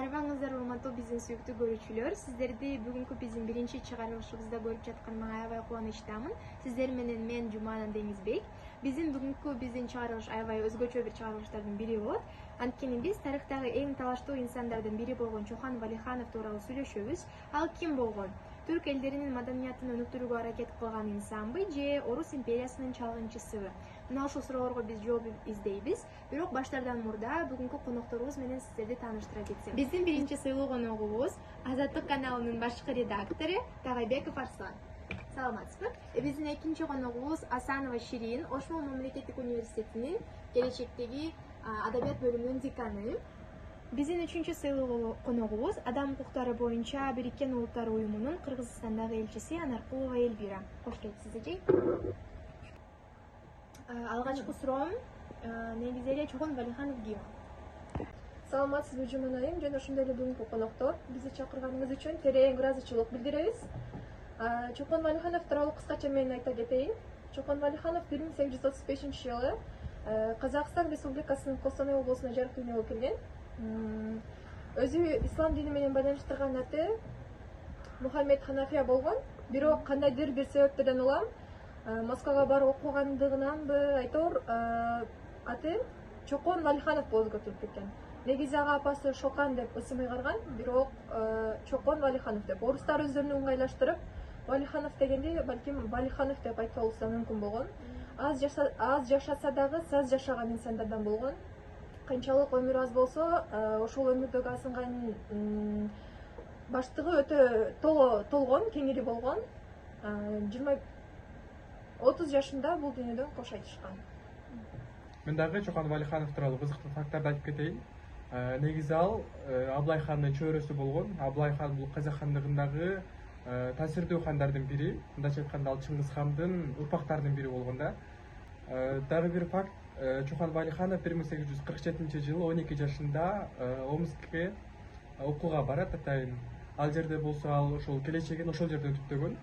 Арбаңыздар урматтуу биздин сүйүктүү көрүүчүлөр, сиздерди бүгүнкү биздин биринчи чыгарылышыбызда көрүп жатканыма аябай кубанычтамын. Сиздер менен мен Жумана Деңизбек. Бүгүнкү биздин чыгарылыш аябай өзгөчө бир чыгарылыштардын бири болот. Анткени биз тарыхтагы эң талаштуу инсандардын бири болгон Чохан Валиханов тууралуу сүйлөшөбүз. Ал ким болгон? Түрк элдеринин маданиятын өнүктүрүүгө аракет кылган инсанбы же Орус империясынын чалгынчысыбы? Мына ушул суроолорго биз жооп издейбиз. Бирок баштардан мурда бүгүнкү конокторубуз менен сиздерди тааныштыра кетсем. Биздин биринчи сыйлуу коногубуз Азаттык каналынын башкы редактору Тагайбеков Арслан. Саламатсызбы? Биздин экинчи коногубуз Асанова Ширин, Ошмол мамлекеттик университетинин келечектеги адабият бөлүмүнүн деканы. Биздин үчүнчү сыйлуу коногубуз Адам укуктары боюнча Бириккен Улуттар уюмунун Кыргызстандагы элчиси Анаркулова Эльвира. Кош келипсиз эже. Алгачкы суроом негизи эле Чохан Валиханов ким? Саламатсызбы Жумана айым жана ошондой эле бүгүнкү коноктор. Бизди чакырганыңыз үчүн терең ыраазычылык билдиребиз. Чохан Валиханов тууралуу кыскача мен айта кетейин. Чохан Валиханов 1835-жылы Казакстан Республикасынын Костанай облусуна жарык дүйнөгө келген. Өзү ислам дини менен байланыштырган аты Мухаммед Ханафия болгон. Бирок кандайдыр бир себептерден улам Москвага барып окугандыгынанбы айтор аты Чохан Валиханов болуп өзгөртүлүп кеткен. Негизи ага апасы Шокан деп ысым ыйгарган, бирок Чохан Валиханов деп орустар өздөрүнө ыңгайлаштырып Валиханов дегенде балким Валиханов деп айтып алса мүмкүн болгон. Аз жашаса дагы саз жашаган инсандардан болгон. Канчалык өмүрү аз болсо, ошол өмүрдөгү асынган баштыгы өтө толгон, кеңири болгон. 30 жашында бул дүйнөдөн кош айтышкан. Мен дагы Чохан Валиханов тууралуу кызыктуу факттарды айтып кетейин. Негизи ал Аблай хандын чөйрөсү болгон. Аблай хан бул Казак хандыгындагы таасирдүү хандардын бири. Мындайча айтканда ал Чыңгыз хандын урпактарынын бири болгон да. Дагы бир факт, Чохан Валиханов 1847-жылы 12 жашында Омскке окууга барат атайын. Ал жерде болсо ал ошол келечегин ошол жерде түптөгөн.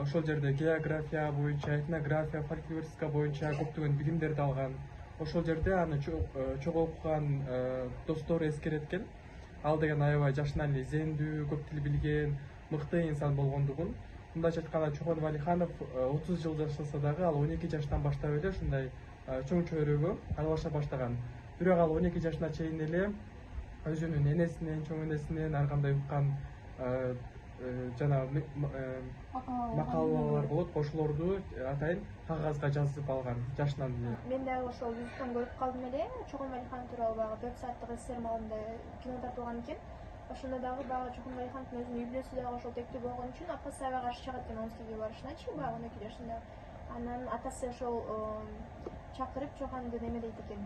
Ошол жерде география боюнча, этнография, фольклористика боюнча көптөгөн билимдерди алган. Ошол жерде аны чогуу окуган достору эскереткен. Ал деген аябай жашынан эле зендүү, көп тил билген, мыкты инсан болгондугун. Мындайча айтканда Чохан Валиханов 30 жыл жашаса дагы ал 12 жаштан баштап эле ушундай чоң чөйрөгө аралаша баштаган. Бирок ал 12 жашына чейин эле өзүнүн энесинен, чоң энесинен ар кандай уккан жана макалалар болот, ошолорду атайын кагазга жазып алган жашынан эле. Мен дагы ошол YouTube'дан көрүп калдым эле. Чохан Валиханов тууралуу багы 4 сааттык эсер маалында кино тартылган экен. Ошондо дагы багы Чохан Валихановдун өзүнүн үй-бүлөсү дагы ошол тектүү болгон үчүн апасы аябай каршы чыгат экен Омскиге барышыначы, баягы 12 жашында. Анан атасы ошол чакырып Чоханды неме дейт экен.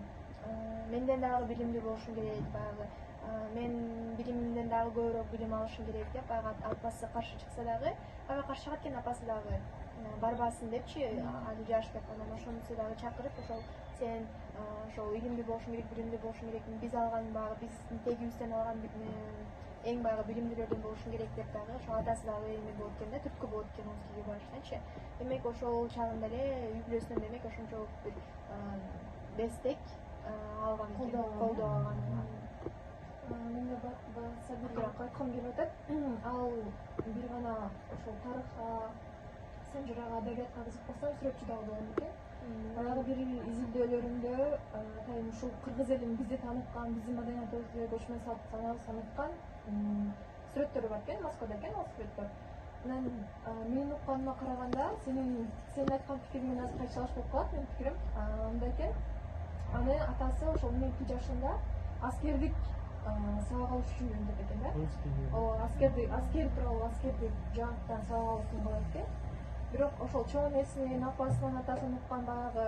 Менден дагы билимдүү болушуң керек, баягы мен билимимден дагы көбүрөөк билим алышым керек деп баягы апасы каршы чыкса дагы, аябай каршы чыгат экен апасы дагы. Барбасын депчи, али жаш деп. Анан ошонусу дагы чакырып, ошол сен ошол илимдүү болушуң керек, билимдүү болушуң керек, биз алган баягы биздин тегибизден алган эң баягы билимдүүлөрдөн болушуң керек деп дагы ошол атасы дагы эме болот экен да, түрткү болот экен Омскиге барышыначы. Демек ошол чагында эле үй-бүлөсүнөн демек ошончо бир дестек алган экен, колдоо алган. Мен Сабирге айткым келип атат. Ал бир гана ошол тарыхка, санжырага, адабиятка кызыкпастан сүрөтчү дагы болгон экен. Баягы бир изилдөөлөрүндө атайын ушул кыргыз элин бизди тааныткан, биздин маданиятыбызды, көчмө салт санаабызды таныткан сүрөттөрү бар экен, Москвада экен ал сүрөттөр. Анан менин укканыма караганда, сен айткан пикириң менен аз кайшылаш болуп калат. Менин пикирим мындай экен. Аны атасы ошол 12 жашында аскердик сабак алыш үчүн жөндөт экен да. Аскер тууралуу аскердик жааттан сабак алышын каалайт экен. Бирок ошол чоң энесинен, апасынан, атасынан уккан баягы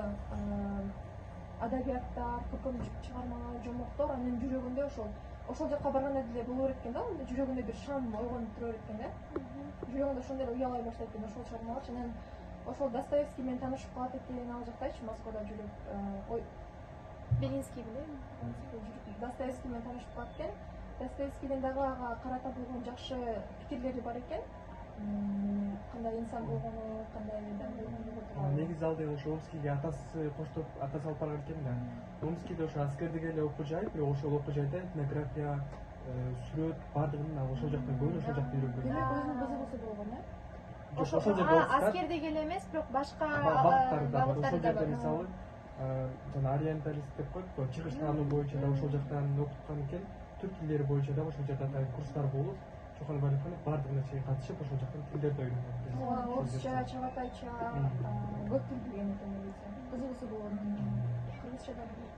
адабияттар, көркөм чыгармалар, жомоктор анын жүрөгүндө ошол жака барганда деле боло берет экен да, жүрөгүндө бир шам ойгонуп тура берет экен да. Жүрөгүндө ошондой эле уялай баштайт экен ошол чыгармалар. Анан ошол Достоевский менен таанышып калат экен ал жактачы, Москвада жүрүп. Белинский билем. Достоевский менен таанышып калат экен. Достоевскийден дагы ага карата болгон жакшы пикирлери бар экен. Кандай инсан болгону, кандай адам болгону тууралуу. Негизи ал деген ошо Омскиге атасы коштоп, атасы алып барган экен да. Омскиде ошо аскердик эле окуу жай, бирок ошол окуу жайда этнография, сүрөт баардыгын ошол жактан көбүн ошол жакта үйрөнгөн. Демек өзүнүн кызыгуусу болгон, э? Ошол жерде аскердеги эле эмес, бирок башка багыттары да бар. Ошол багыттары да жерде бар. мисалы жана ориенталист деп коет, чыгыш таануу боюнча да ошол жактан окуткан экен. Түрк тилдери боюнча да ошол жерде атайын курстар болуп, Чоқан Валиханов баардык нерсеге катышып, ошол жактан тилдерди үйрөнгөн. Орусча, чагатайча, көп тил билген экен негизи. Кызыгуусу болгон. Кыргызча да билет.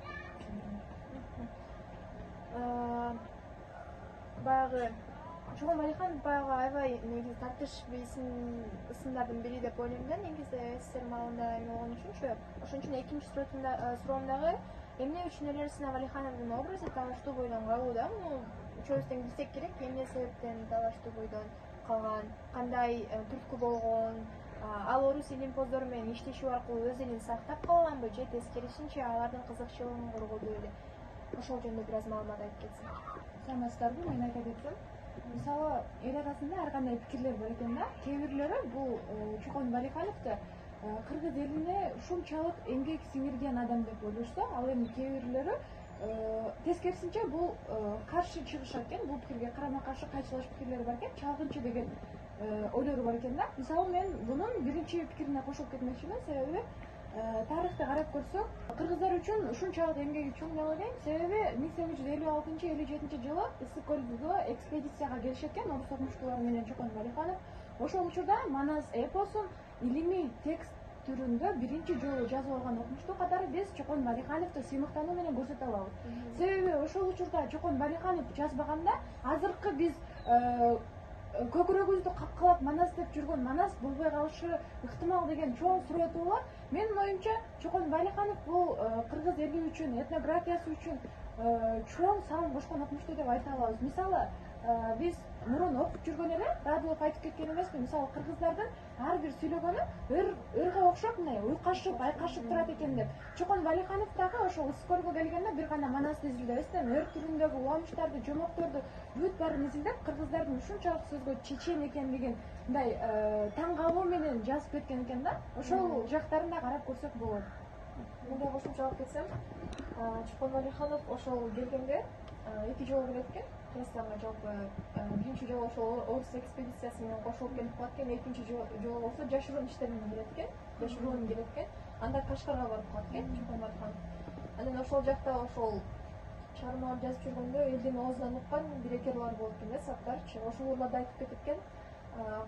Баягы Чоқан Валиханов баягы аябай негизи тартыш ысымдардын бири деп ойлойм да, негизи СССР маалында эме болгон үчүн ошон үчүн экинчи суроомдагы эмне үчүн эле Сына Валихановдун образы талаштуу бойдон калуу да, үчөөбүз тең билсек керек, эмне себептен талаштуу бойдон калган, кандай түрткү болгон, ал орус илимпоздору менен иштешүү аркылуу өз элин сактап калганбы же тескерисинче алардын кызыкчылыгын коргоду эле? Ошол жөнүндө бир аз маалымат айтып кетсең. Саламатсыздарбы, мен айта кетсем, мисалы эл арасында ар кандай пикирлер бар экен да. Кээ бирлери бул Чоқан Валихановду кыргыз элине ушунчалык эмгек сиңирген адам деп ойлошсо, ал эми кээ бирлери тескерисинче бул каршы чыгышат экен, бул пикирге карама каршы кайчылаш пикирлери бар экен, чалгынчы деген ойлору бар экен да. Мисалы мен бунун биринчи пикирине кошулуп кетмекчимин, себеби тарыхты карап көрсөк, кыргыздар үчүн ушунчалык эмгеги чоң деп ойлойм. Себеби 1856-57 жылы Ысык көлгө экспедицияга келишет экен орус окумуштуулар менен Чоқан Валиханов. Ошол учурда Манас эпосун илимий текст түрүндө биринчи жолу жазып алган окумуштуу катары биз Чоқан Валихановду сыймыктануу менен көрсөтө алабыз. Себеби ошол учурда Чоқан Валиханов жазбаганда азыркы биз көкүрөгүбүздү капкылап Манас деп жүргөн Манас болбой калышы ыктымал деген чоң сүрөтү бар. Менин оюмча Чоқан Валиханов бул кыргыз эли үчүн, этнографиясы үчүн чоң салым кошкон окумуштуу деп айта алабыз. Мисалы, биз мурун окуп жүргөн эле Радулов айтып кеткен эмеспи? Мисалы, кыргыздардын ар бир сүйлөгөнү өргө окшоп мындай уйкашып, айкашып турат экен деп. Чоқан Валиханов дагы ошол Ысык көлгө келгенде бир гана Манасты изилдебестен өр түрүндөгү уламыштарды, жомокторду бүт баарын изилдеп, кыргыздардын ушунчалык сөзгө чечен экендигин мындай таң калуу менен жазып кеткен экен да. Ошол жактарын да карап көрсөк болот. Мен да кошумча алып кетсем, Чоқан Валиханов ошол келгенде 2 жолу келет экен. Кыргызстанга жалпы биринчи жолу ошол орус экспедициясы менен кошулуп келип калат экен, экинчи жолу болсо жашыруун иштер менен келет экен. Жашыруун келет экен. Анда Кашкарга барып калат экен Чоқан Валиханов. Анан ошол жакта ошол чыгармаларды жазып жүргөндө элдин оозунан уккан бирекерлар болот экен да, саптарчы. Ошолорда айтып кетет экен.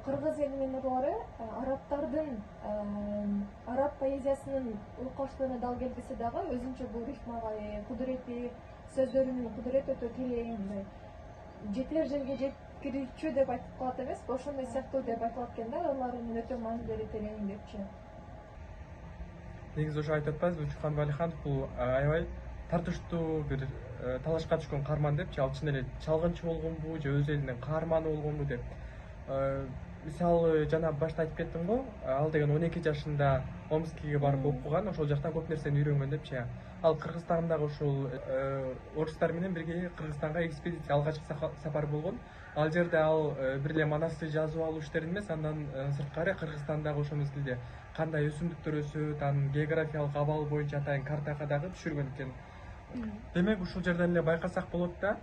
Кыргыз элинин ырлары арабтардын араб поэзиясынын уйкаштыгына дал келбесе дагы өзүнчө бул рифмага кудурети, сөздөрүнүн кудурети өтө терең, мындай жетер жерге жеткирүүчү деп айтып калат эмеспи? Ошондой сыяктуу деп айтылат экен да, ырларынын өтө маанилери терең депчи. Негизи ошо айтып атпайбызбы, Чоқан Валиханов бул аябай тартыштуу бир талашка түшкөн каарман депчи. Ал чын эле чалгынчы болгонбу же өз элинин каарманы болгонбу деп. Мисалы жана башта айтып кеттим го, ал деген 12 жашында Омскиге барып окуган, ошол жактан көп нерсени үйрөнгөн депчи. Ал Кыргызстандагы ошол орустар менен бирге Кыргызстанга экспедиция алгачкы сапар болгон. Ал жерде ал бир эле Манасты жазып алуу иштерин эмес, андан сырткары Кыргызстандагы ошол мезгилде кандай өсүмдүктөр өсөт, анын географиялык абалы боюнча атайын картага дагы түшүргөн экен. Демек ушул жерден эле байкасак болот да,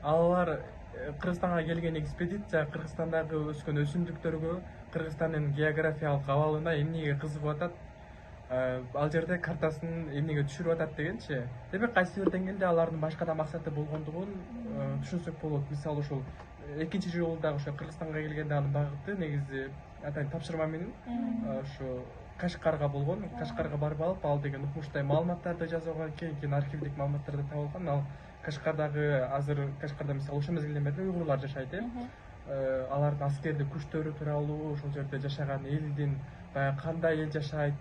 алар Кыргызстанга келген экспедиция Кыргызстандагы өскөн өсүмдүктөргө, Кыргызстандын географиялык абалына эмнеге кызыгып атат, ал жерде картасын эмнеге түшүрүп атат дегенчи. Демек кайсы бир деңгээлде алардын башка да максаты болгондугун түшүнсөк болот. Мисалы ошол экинчи жолу дагы ошо Кыргызстанга келгенде анын багыты негизи атайын тапшырма менен ошо Кашкарга болгон. Кашкарга барып алып, ал деген укмуштай маалыматтарды жазып алган экен, кийин архивдик маалыматтарды табылган. Ал Кашкардагы азыр Кашкарда мисалы ошол мезгилден бери уйгурлар жашайт, алардын аскердик күчтөрү тууралуу, ошол жерде жашаган элдин баягы кандай эл жашайт,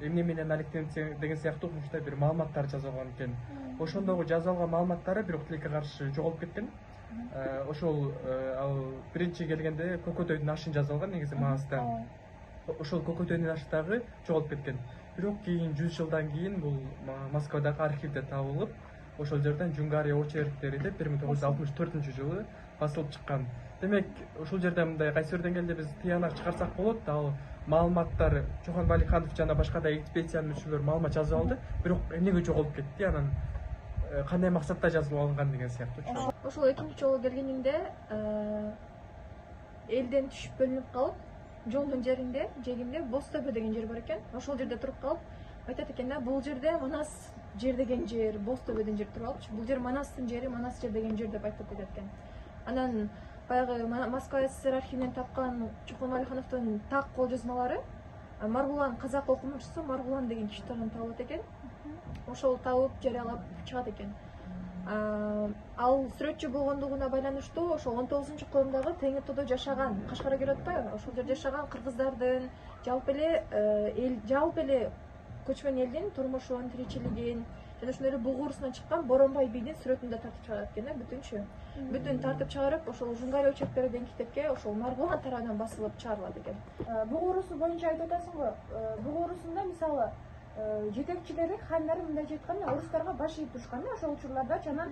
эмне менен алектенет деген сыяктуу укмуштай бир маалыматтар жазып алган экен. Ошондогу жазып алган маалыматтары бирок тилекке каршы жоголуп кеткен. Ошол ал биринчи келгенде Көкөтөйдүн ашын жазып алган негизи Манасты. Ошол Көкөтөйдүн ашы дагы жоголуп кеткен. Бирок кийин 100 жылдан кийин бул Москвадагы архивде табылып, ошол жерден Джунгария очерктери деп 1964-жылы басылып чыккан. Демек, ошол жерден мындай кайсы бир деңгээлде биз тыянак чыгарсак болот. Ал маалыматтар Чоқан Валиханов жана башка да экспедициянын мүчөлөрү маалымат жазып алды, бирок эмнеге жоголуп кетти? Анан кандай максатта жазылып алынган деген сыяктуу. Ошол экинчи жолу келгениңде элден түшүп бөлүнүп калып, жолдун жегинде Бозтөбө деген жер бар экен. Ошол жерде туруп калып айтат экен да, бул жерде Манас жер деген жер, Бозтөбө деген жер туруп алыпчы. Бул жер Манастын жери, Манас жер деген жер деп айтып кетет экен. Анан баягы Москва СССР архивинен тапкан Чокон Валихановдун так кол жазмалары Маргулан казак окумучусу Маргулан деген киши тарабынан табылат экен. Ошол табып жарыялап чыгат экен. Ал сүрөтчү болгондугуна байланыштуу ошол 19-кылымдагы Теңир тоодо жашаган, Кашкарга келип атпайбы? Ошол жерде жашаган кыргыздардын жалпы эле көчмөн элдин турмушун, тиричилигин жана ошондой эле буг уурусунан чыккан Боронбай бийдин сүрөтүн да тартып чыгарат экен да, бүтүнчү. Бүтүн тартып чыгарып, ошол Жунгария очерктери деген китепке ошол Маргулан тарабынан басылып чыгарылат экен. Буг уурусу боюнча айтып атасың го, буг уурусунда мисалы жетекчилери, хандары мындайча айтканда орустарга баш ийип турушкан да ошол учурларда. Жана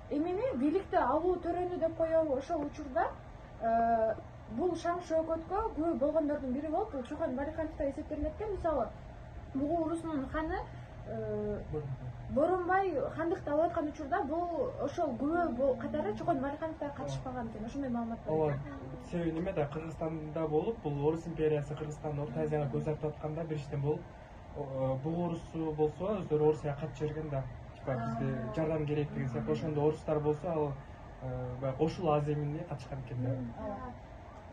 эмени бийликти алуу төрөнү деп коебу, ошол учурда бул шаң шөкөткө күбө болгондордун бири болуп бул Чокон Валихановдо эсептелинет экен. Мисалы буг уурусунун ханы Боронбай хандыкты алып аткан учурда бул ошол күбө катары Чокон Валихановдо катышпаган экен. Ошондой маалымат бар. Ооба. Себеби немеде Кыргызстанда болуп, бул Орус империясы Кыргызстанда Орто Азияга көз ачып атканда бириштен болуп, буг урусу болсо өздөрү Орусияга катып жиберген да. Типа бизге жардам керек деген сыяктуу. Ошондо орустар болсо ал баягы кошул аз эмне катышкан экен да.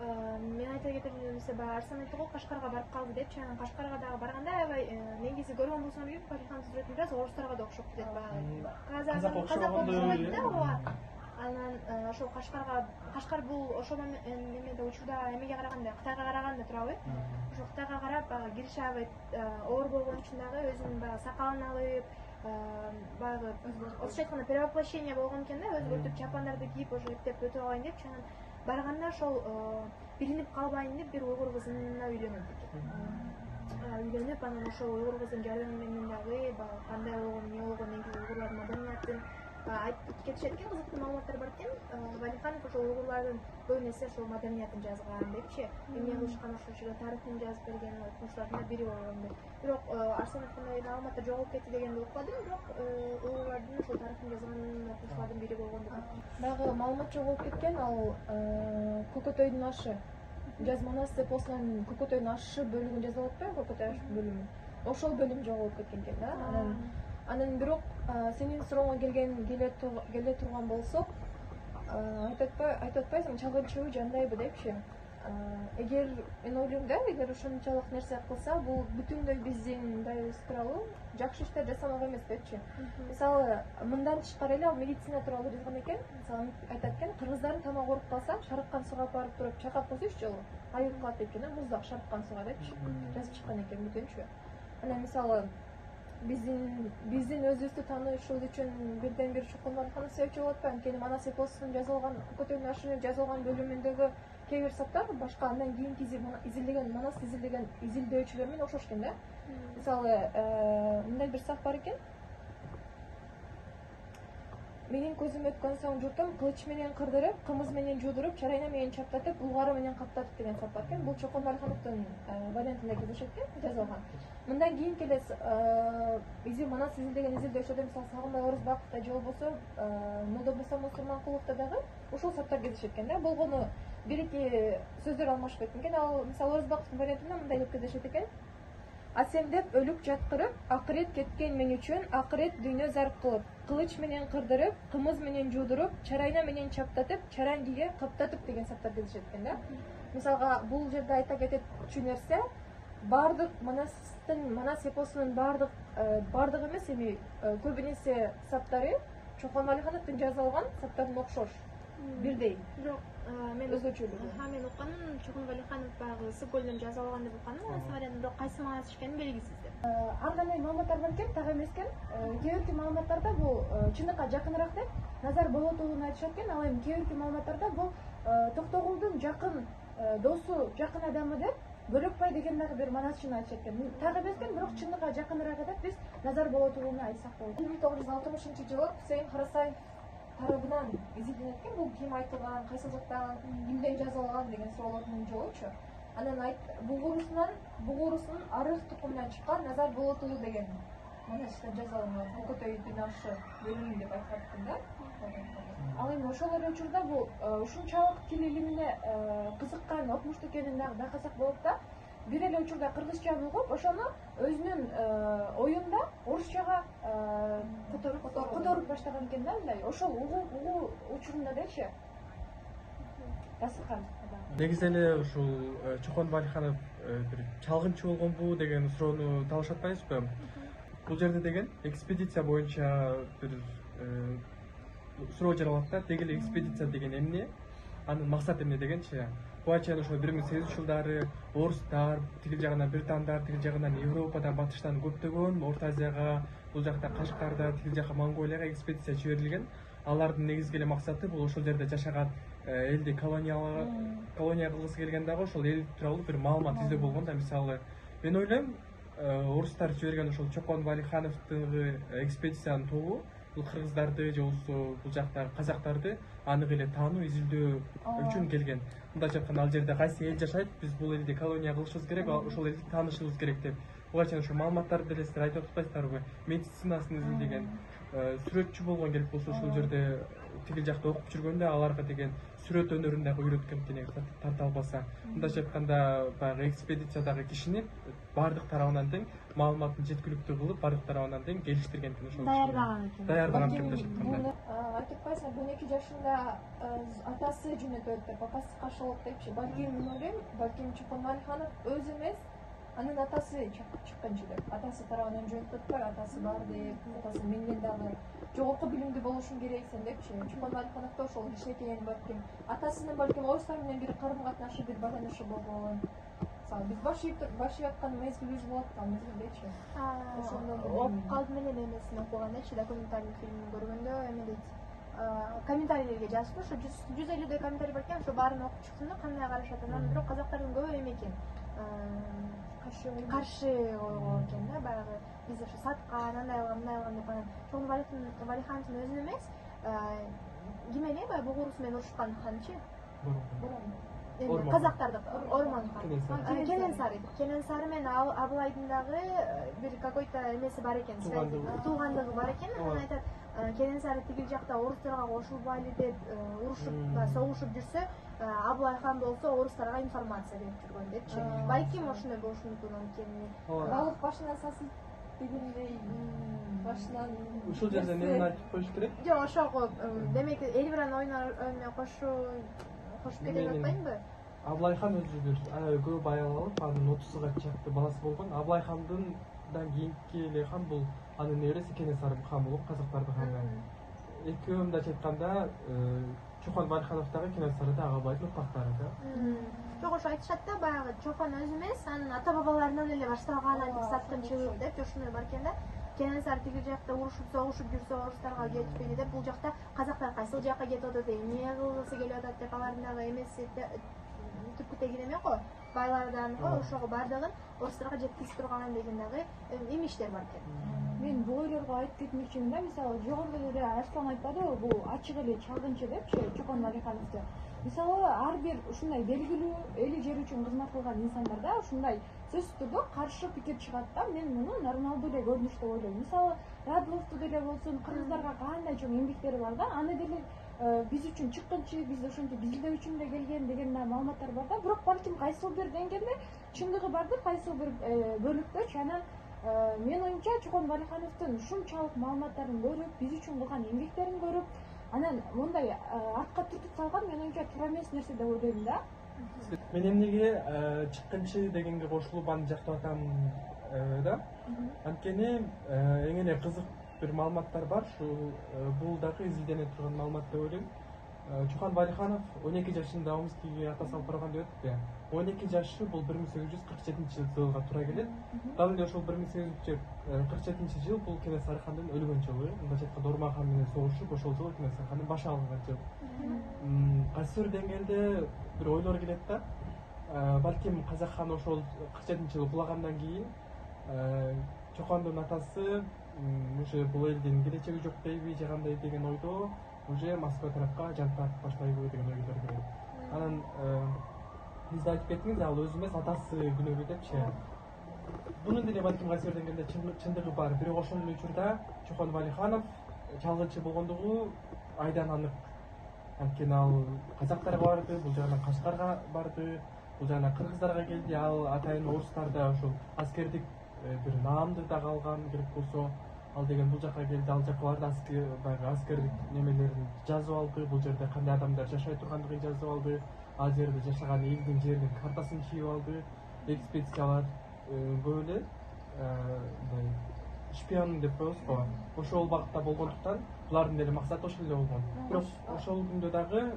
Мен айта кетерим, баягы Арслан айтты го, Кашкарга барып калды депчи. Анан Кашкарга дагы барганда аябай негизи көргөн болсоң дейм, Валихановдун сүрөтүн бираз орустарга да окшоп кетет баягы. Казак окшойт да, ооба. Анан ошол Кашкар бул ошол немеде учурда эмеге караганда, Кытайга караганда турабы? Ошол Кытайга карап баягы кириши аябай оор болгон үчүн дагы өзүнүн баягы сакалын алып, баягы орусча айтканда перевоплощение болгон экен да, өзгөртүп чапандарды кийип ошо эптеп өтүп алайын депчи. Анан барганда ошол билинип калбайын деп бир уйгур кызына үйлөнөт экен. Үйлөнүп, анан ошол уйгур кыздын жардамы менен дагы баягы кандай болгон, эмне болгон, негизи уйгурлардын маданиятын айтып кетишет экен. Кызыктуу маалыматтар бар экен. Валиханов ошол уйгурлардын көбүн эсе ошол маданиятын жазган депчи. Эмне кылышкан ошол учурда тарыхын жазып берген окумуштардын бири болгон деп. Бирок Арслан айткандай маалыматтар жоголуп кетти дегенди укпадым, бирок уйгурлардын ошол тарыхын жазган окумуштардын бири болгон деп. Дагы маалымат жоголуп кеткен, ал Көкөтөйдүн ашы. Жаз Манас эпосунун Көкөтөйдүн ашы бөлүгүн жазып атпайбы, Көкөтөй ашы бөлүмүн. Ошол бөлүм жоголуп кеткен экен да. Анан бирок сенин сурооңо келе турган болсок, айтып атпайсың, чалгынчыбы жандайбы депчи. Эгер мен ойлойм да, эгер ошончолук нерсе кылса, бул бүтүндөй биздин дайыбыз тууралуу жакшы иштер жасамак эмес депчи. Мисалы, мындан тышкары эле ал медицина тууралуу жазган экен. Мисалы, айтат экен, кыргыздардын тамагы ооруп калса, шарыккан сууга барып туруп чакап койсо 3 жолу айыгып калат экен, муздак шарыккан сууга депчи. Жазып чыккан экен бүтүнчү. Анан мисалы биздин өзүбүздү таанышыбыз үчүн бирден бир Чокон Валиханов себепчи болуп атпайбы? Анткени Манас эпосунун жазылган, Көкөтөйдүн ашы жазылган бөлүмүндөгү кээ бир саптар башка андан кийинки изилдеген Манас изилдеген изилдөөчүлөр менен окшош экен да. Мисалы, мындай бир сак бар экен. Менин көзүм өткөн соң журтум кылыч менен кырдырып, кымыз менен жуудуруп, чарайна менен чаптатып, булгары менен каптатып деген сап бар экен. Бул Чокон Валихановдун вариантында кездешет экен, жазылган. Мындан кийин келес Манас изилдеген изилдөөчүлөрдө мисалы Сагынбай Орузбаковдо же болбосо Молдобуса Мусурманкуловдо дагы ушул саптар кездешет экен да. Болгону бир-эки сөздөр алмашып кеткен экен. Ал мисалы Орузбаковдун вариантында мындай деп кездешет экен. Асемдеп өлүк жаткырып, акырет кеткен мен үчүн, акырет дүйнө зарп кылып, кылыч менен кырдырып, кымыз менен жуудуруп, чарайна менен чаптатып, чараңгиге каптатып деген саптар кездешет экен да. Мисалга бул жерде айта кетчү нерсе, бардык Манас эпосунун бардык эмес, эми көбүнесе саптары Чокон Валихановдун жазып алган саптарына окшош. Бирдей. Бирок мен өзгөчөлүгү. Мен укканым Чокон Валиханов баягы Ысык көлүнөн жазып алган деп укканым. Анын вариантында бирок кайсы Манас экени белгисиз деп. Ар кандай маалыматтар бар экен, так эмес экен. Кээ бирки маалыматтарда бул чындыкка жакыныраак деп Назар Болотовдун айтышат экен. Ал эми кээ бирки маалыматтарда бул Токтогулдун жакын досу, жакын адамы деп Бөлөкбай деген дагы бир манасчыны айтышат экен. Так эмес экен, бирок чындыкка жакыныраак деп биз Назар Болотовуну айтсак болот. 1960-жылы Хусейин Карасаев тарабынан изилденет экен. Бул ким айтылган, кайсы жактан, кимден жазылган деген суроолордун жообучу. Анан буг уурусунун арык тукумунан чыккан Назар Болотову деген mana shu жазалган көкөтөй бинасы бөлүнү деп айтыптыр да. Ал эми ошол эле учурда бул ушунчалык тил илимине кызыккан окумуштуу экенин дагы байкасак болот да. Бир эле учурда кыргызчаны угуп, ошону өзүнүн оюнда орусчага которуп баштаган экен да, мындай. Ошол угуу учурунда дечи баскан. Негизи эле ушул Чокон Валиханов бир чалгынчы болгонбу деген суроону талаш атпайсызбы? Бул жерде деген экспедиция боюнча бир суроо жаралат да. Деги эле экспедиция деген эмне? Анын максаты эмне дегенчи? Буга чейин ошо 1800 жылдары орустар, тигил жагынан британдар, тигил жагынан Европадан, батыштан көптөгөн Орто Азияга, бул жакта Кашкарда, тигил жака Монголияга экспедиция жиберилген. Алардын негизги эле максаты бул ошол жерде жашаган элди колония кылгысы келген дагы ошол эл тууралуу бир маалымат издөө болгон да. Мисалы, мен ойлойм, орустар жиберген ошол Чокон Валихановдун экспедициянын тобу бул кыргыздарды же болбосо бул жактагы казактарды анык эле таануу, изилдөө үчүн келген. Мындайча айтканда, ал жерде кайсы эл жашайт, биз бул элди колония кылышыбыз керек, ошол элди таанышыбыз керек деп. Буга чейин ошо маалыматтарды деле силер айтып атпайсыздарбы? Медицинасын изилдеген, сүрөтчү болгон келип болсо ошол жерде тигил жакта окуп жүргөндө аларга деген сүрөт өнөрүн дагы үйрөткөн экен тарта албаса. Мындайча айтканда, баягы экспедициядагы кишини бардык тарабынан тең маалыматын жеткиликтүү кылып, бардык тарабынан тең келиштирген экен ошол. Даярдаган экен мындайча айтканда. Айтып койсоң, 12 жашында атасы жөнөтөт деп, апасы каршылык депчи. Балким мен ойлойм, балким Чокон Валиханов өзү эмес, анын атасы чыкканчы деп. Атасы тарабынан жөнөтөтпөй, атасы бар деп, атасы менден дагы жогорку билимдүү болушуң керексиң депчи. Чокон Валиханов да ошол кичинекейинен балким атасынын балким орустар менен бир карым-катнашы, бир байланышы болгон. Биз баш ийип аткан мезгилибиз болот да, мезгилдечи. Калдым эле эмесин окугандачы, документальный фильмин көргөндө эме дейт. Комментарийлерге жазып, ошо 150 комментарий бар экен, ошо баарын окуп чыктым да, кандай карашат. Анан бирок казактардын көбү эме экен. Каршы ойго экен да, баягы биз ошо саткан, андай кылган, мындай кылган деп. Анан Чокон Валихановдун өзүн эмес, ким эле баягы бугурусу менен урушкан ханчы? Казактарды Орман хан. Кененсары менен Абылайдын дагы бир какой-то эмеси бар экен, туугандыгы бар экен. Анан айтат, Кененсары тигил жакта орустарга кошулбайлы деп урушуп, согушуп жүрсө, Абылай хан болсо орустарга информация берип жүргөн депчи. Балким ошондой болушу мүмкүн анткени балык башынан сасып дегендей башынан ушул жерде эмнени айтып коюш керек? Жок, ошого демек Эльвиран оюна кошуп кетип атпаймынбы? Абылай хан өзү бир көп аял алып, анын 30га чакты баласы болгон. Абылай хандан кийинки эле хан бул анын небереси Кенесары хан болуп, казактардын ханы. Экөө мындайча айтканда, Чокон Валиханов дагы Кенесары дагы Абылайдын урпактары да. Жок, ошо айтышат да, баягы Чокон өзү эмес, анын ата-бабаларынан эле башталган антип саткынчылык деп ошондой бар экен да. Кенесары тигил жакта урушуп, согушуп жүрсө орустарга жетпейди деп, бул жакта казактар кайсыл жакка кетип атат, эмне кылгысы келип атат деп, алардын дагы эмеси түпкү тегин эме го, байлардан го, ошого бардыгын орустарга жеткизип турган деген дагы эмиштер бар экен. Мен бул ойлорго айтып кетмекчимин да, мисалы жогоруда эле Арслан айтпадыбы, бул ачык эле чалгынчы депчи Чокон Валихановду. Мисалы ар бир ушундай белгилүү эли жер үчүн кызмат кылган инсандарда ушундай сөзсүз түрдө каршы пикир чыгат да. Мен муну нормалдуу эле көрүнүш деп ойлойм. Мисалы Радловду деле болсун, кыргыздарга кандай чоң эмгектери бар да, аны деле биз үчүн чыккынчы, биз ошентип изилдөө үчүн эле келген деген маалыматтар бар да. Бирок балким кайсыл бир деңгээлде чындыгы бардыр, кайсыл бир бөлүктөчү. Анан мен оюмча Чокон Валихановдун ушунчалык маалыматтарын көрүп, биз үчүн кылган эмгектерин көрүп, анан мындай артка түртүп салган мен оюмча туура эмес нерсе деп ойлойм да. Мен эмнеге чыккынчы дегенге кошулуп аны жактап атам да. Анткени эң эле кызык бир маалыматтар бар. Бул дагы изилдене турган маалымат деп ойлойм. Чокон Валиханов 12 жашында Омскийге ата салып барган деп өттү. 12 жашы бул 1847-жылга туура келет. Дал эле ошол 1847 жыл бул Кенесары хандын өлгөн жылы. Мындайча айтканда Орман хан менен согушуп, ошол жылы Кенесары хандын башы алынган жыл. Кайсы бир деңгээлде бир ойлор келет да. Балким казак хан ошол 47-жылы кулагандан кийин Чокондун атасы уже бул элдин келечеги жок дейби, же кандай деген ойдо уже Москва тарапка жан тартып баштайбы деген ойлор келет. Анан сиз айтып кеттиңиз, ал өзү эмес атасы күнөөлүү депчи. Bunun деле балким кайсырденгенде чындыгы бар. Бирок ошол эле учурда Чохон Валиханов чалгынчы болгондугу айдан анык. Анткени ал казактарга барды, бул жагынан Кашкарга барды, бул жагынан кыргыздарга келди. Ал атайын орустарда ошол аскердик бир наамды дагы алган керек болсо, ал деген бул жака келди, ал жака барды, баягы аскердик немелерин жазып алды, бул жерде кандай адамдар жашай тургандыгын жазып алды, ал жерде жашаган элдин жердин картасын чийип алды. Экспедициялар көп эле мындай шпион деп коебуз го, ошол багытта болгондуктан булардын деле максаты ошол эле болгон. Бирок ошол күндө дагы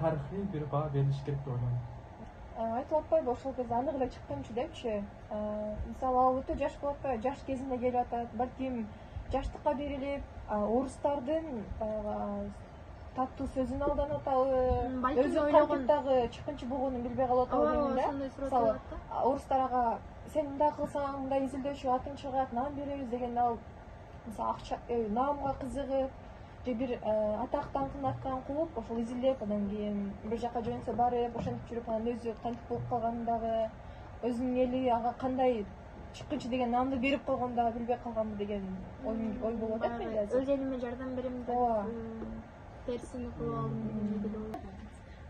тарыхый бир баа берилиш керек деп ойлойм. Айтып атпайбы ошол кезде анык эле чыккынчы депчи. Мисалы ал өтө жаш болуп атпайбы, жаш кезинде келип атат. Балким жаштыкка берилип, орустардын таттуу сөзүн алдан атабы, өзү кантиптагы чыккынчы болгонун билбей калып атабы дегенде. Мисалы орустар ага сен мындай кылсаң, мындай изилдөөчү атың чыгат, наам беребиз дегенде ал мисалы акча, наамга кызыгып, же бир атак даңкын арткан кууп, ошол изилдеп, анан кийин бир жака жөнсө барып, ошентип жүрүп, анан өзү кантип болуп калганын дагы, өзүнүн эли ага кандай чыккынчы деген наамды берип койгонун дагы билбей калганбы деген ой болуп атат менде азыр. Өз элиме жардам берем деп терсини кылып алдым дегенди ойлойм.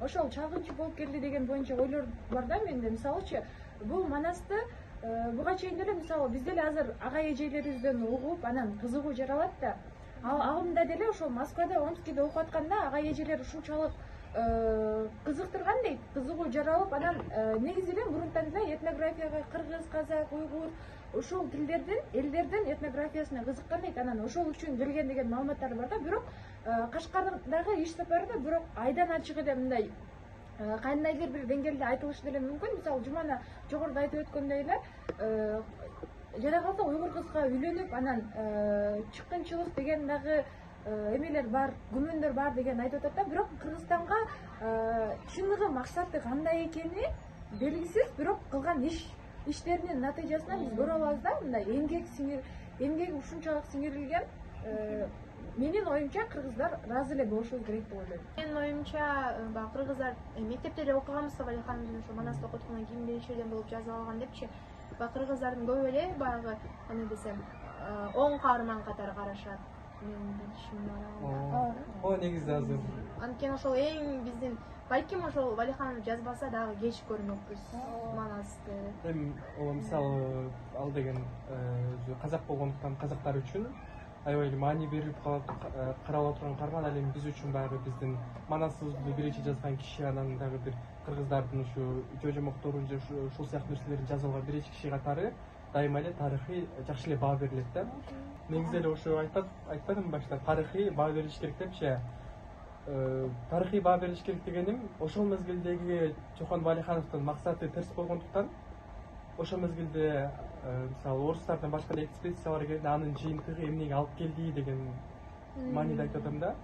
Ошол чалгынчы болуп келди деген боюнча ойлор бар да менде. Мисалычы, бул Манасты буга чейин деле мисалы биз деле азыр ага эжелерибизден угуп, анан кызыгуу жаралат да. Агымда деле ошол Москвада, Омскийде окуп атканда ага эжелер ушунчалык кызыктырган дейт, кызыгуу жаралып, анан негизи эле мурунтан эле этнографияга кыргыз, казак, уйгур ошол тилдердин, элдердин этнографиясына кызыккан дейт. Анан ошол үчүн келген деген маалыматтар бар да. Бирок Кашкардагы иш сапарында бирок айдан ачык эле мындай кандайдыр бир деңгээлде айтылышы деле мүмкүн. Мисалы Жумана жогоруда айтып өткөндөй эле жада калса уйгур кызга үйлөнүп, анан чыккынчылык деген дагы эмелер бар, күмөндөр бар деген айтып атат да. Бирок Кыргызстанга чыныгы максаты кандай экени белгисиз, бирок кылган иштеринин натыйжасынан биз көрө алабыз да. Мындай эмгек ушунчалык сиңирилген. Менин оюмча кыргыздар ыраазы эле болушубуз керек деп ойлойм. Менин оюмча баягы кыргыздар мектепте эле окуганбыз, Валиханов жана ошо Манаста окуткандан кийин биринчи жерден болуп жазып алган депчи. Баягы кыргыздардын көбү эле баягы эмне десем, оң каарман катары карашат. Менин билишим бар. О, негизи азыр. Анткени ошол эң биздин, балким ошол Валиханов жазбаса дагы кеч көрмөкпүз Манасты. Эми мисалы ал деген казак болгондуктан казактар үчүн аябай эле маани берилип каралып турган каарман. Ал эми биз үчүн баягы биздин Манасыбызды биринчи жазган киши, анан дагы бир кыргыздардын ушу жожомокторун же ушул сыяктуу нерселерин жазып алган биринчи киши катары дайыма эле тарыхый жакшы эле баа берилет да. Негизи эле ошо айтпадымбы башта, тарыхый баа берилиш керек депчи. Тарыхый баа берилиш керек дегеним, ошол мезгилдеги Чохон Валихановдун максаты терс болгондуктан, ошол мезгилде мисалы орустардан башка да экспедициялар келди, анын жыйынтыгы эмнеге алып келди деген мааниде айтып атам да.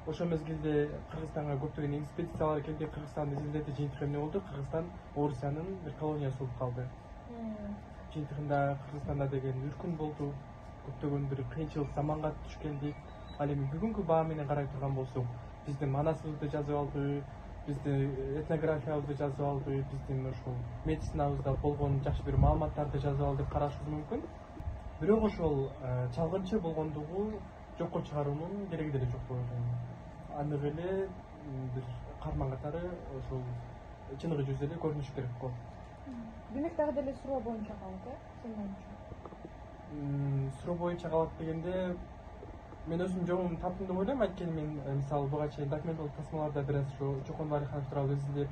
Ошол мезгилде Кыргызстанга көптөгөн экспедициялар келди, Кыргызстанды изилдеди, жыйынтыгы эмне болду? Кыргызстан Орусиянын бир колониясы болуп калды. Жыйынтыгында Кыргызстанда деген үркүн болду, көптөгөн бир кыйынчылык заманга туш келдик. Ал эми бүгүнкү баа менен карай турган болсок, биздин Манасыбызды жазып алды, биздин этнографиябызды жазып алды, биздин ошол медицинабызга болгон жакшы бир маалыматтарды жазып алды деп карашыбыз мүмкүн. Бирок ошол чалгынчы болгондугу жокко чыгаруунун кереги деле жок деп ойлойм. Анык эле бир каарман катары ошол чыныгы жүзү эле көрүнүш керек го. Демек дагы деле суроо боюнча калат, сен боюнча. Суроо боюнча калат дегенде мен өзүм жолумду таптым деп ойлойм. Анткени мен мисалы буга чейин документалдык тасмаларда бир аз ушу Чохон Валиханов тууралуу изилдеп,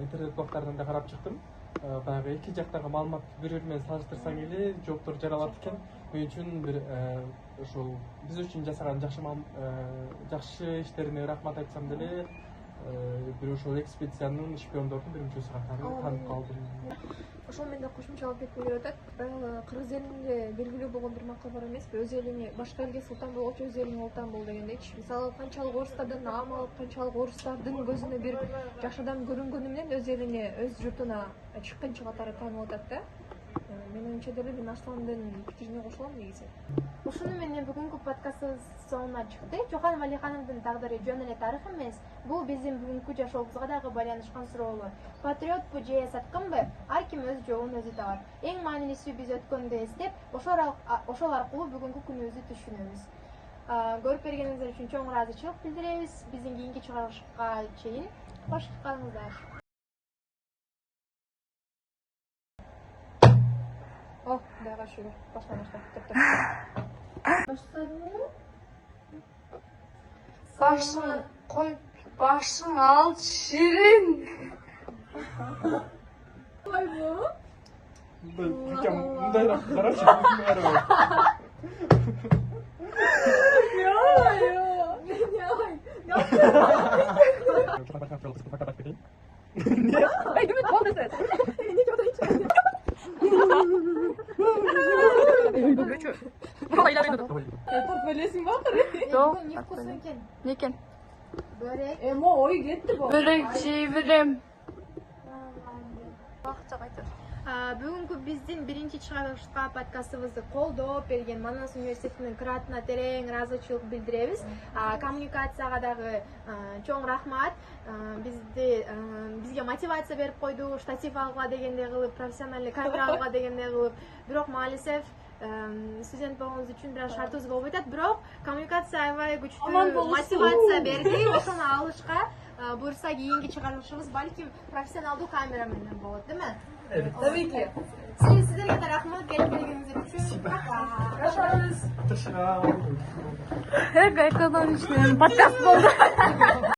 интернет блогдордон да карап чыктым. Баягы эки жактагы маалыматты бири менен салыштырсаң эле жооптор жаралат экен. Мен үчүн бир ошол биз үчүн жасаган жакшы иштерине рахмат айтсам деле, бир ошол экспедициянын шпиондордун бир мүчөсү катары таанып калдым. Ошол менде кошумчалап кетким келип атат. Баягы кыргыз элинде белгилүү болгон бир макал бар эмеспи? Өз элиңе башка элге султан болгочу өз элиңе ултан бол дегендейчи. Мисалы канчалык орустардан наам алып, канчалык орустардын көзүнө бир жакшы адам көрүнгөнү менен өз элине, өз журтуна чыккынчы катары таанып атат да. Менин оюмча деле мен Асландын пикирине кошулам негизи. Ушуну менен бүгүнкү подкастыбыз соңуна чыкты. Чохан Валихановдун тагдыры жөн эле тарых эмес. Бул биздин бүгүнкү жашообузга дагы байланышкан суроолор. Патриотпу же саткынбы? Ар ким өз жолун өзү табат. Эң маанилүүсү биз өткөндү эстеп, ошол аркылуу бүгүнкү күнүбүздү түшүнөбүз. Көрүп бергениңиздер үчүн чоң ыраазычылык билдиребиз. Биздин кийинки чыгарылышка чейин кош калыңыздар. О, Кудайга шүгүр. Баштан. Баштадыңбы? Başını koy, başını al şirin. Ой бу. мындайраак карачы Портфелесиң бар? Yok. Не вкусно экен? Ne ken? Бörек. Эмо ой кетти бу. Börek çevirem. Бүгүнкү биздин биринчи чыгарылышка подкастыбызды колдоп берген Манас университетинин кыраатына терең ыраазычылык билдиребиз. Коммуникацияга дагы чоң рахмат. Бизге мотивация берип койду, штатив алгыла дегендей кылып, профессиональный камера алгыла дегендей кылып. Бирок маалисев студент болгонубуз үчүн бир шартыбыз болбой атат. Бирок коммуникация аябай күчтүү мотивация берди. Ошону алышка буюрса кийинки чыгарылышыбыз балким профессионалдуу камера менен болот, деме? Tabii ki. Sizlerге да рахмат келип келгениңиздер үчүн. Görüşürüz. Тышка. Her ekonomik podcast oldu.